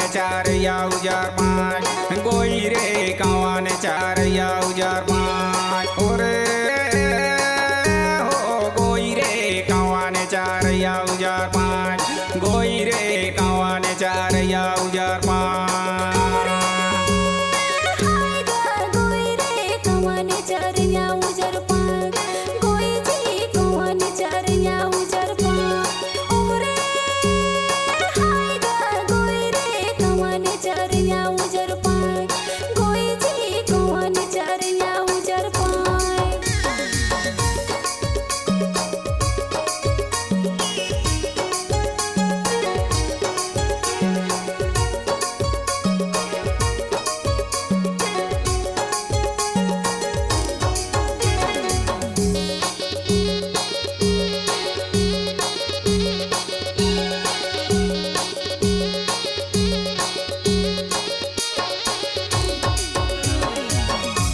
kawane carya ujar pan goi re kawane carya ujar pan ore ho goi re kawane carya ujar pan goi re kawane carya ujar pan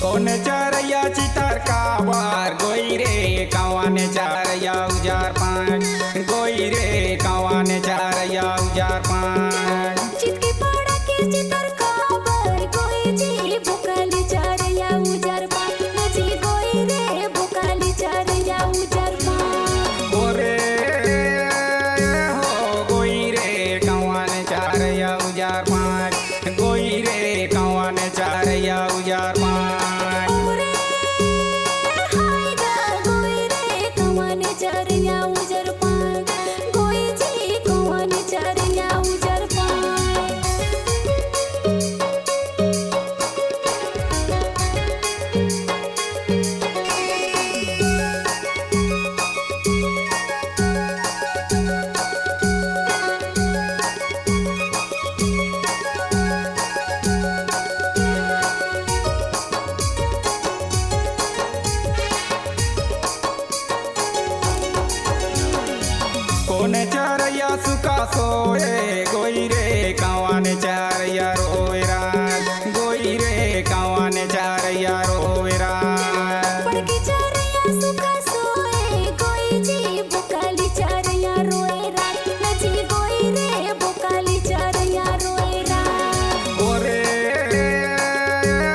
Kone carya citar kabar goi re kawane carya ujar pan goi re kawane carya ujar pan चितकी पड़ा के चितर काबर कोई जी बुकाली चारया उजार पान नची कोई रे बुकाली चारया उजार पान ore ho goi re kawane carya ujar pan goi re kawane carya ujar pan Kone carya suka soe goi re kawane carya roera goi re kawane carya roera पड़के चारया सुखा सोए कोई जी बुकाली चारया रोए रात नची कोई रे बुकाली चारया रोए रात ore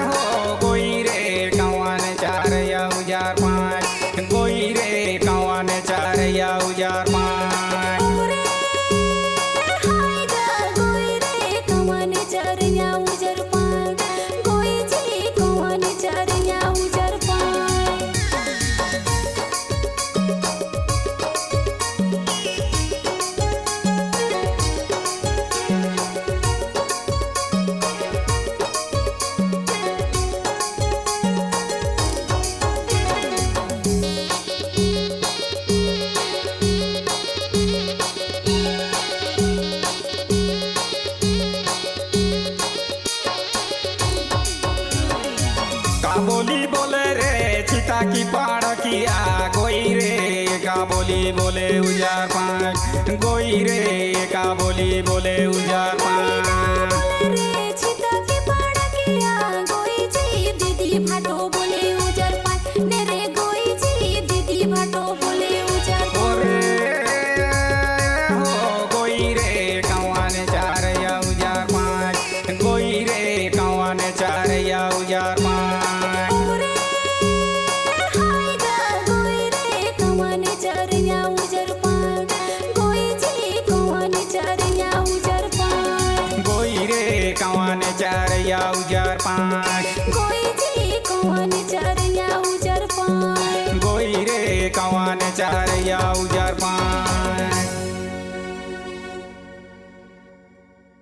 ho goi re kawane carya ujar pan goi re kawane carya ujar pan बोली बोले रे चिता की पाड़ किया गोई रे का बोली बोले उजार पान गोई रे का बोली बोले उजार पान रे चिता की पाड़ किया गोई जी दीदी भाटो बोले उजार पान रे गोई जी दीदी भाटो बोले उजार ओरे हो गोई रे कावाने चारया उजार पान गोई रे कावाने चारया उजार पान kawane carya ujar pan goi ji kawane carya ujar pan goi re kawane carya ujar pan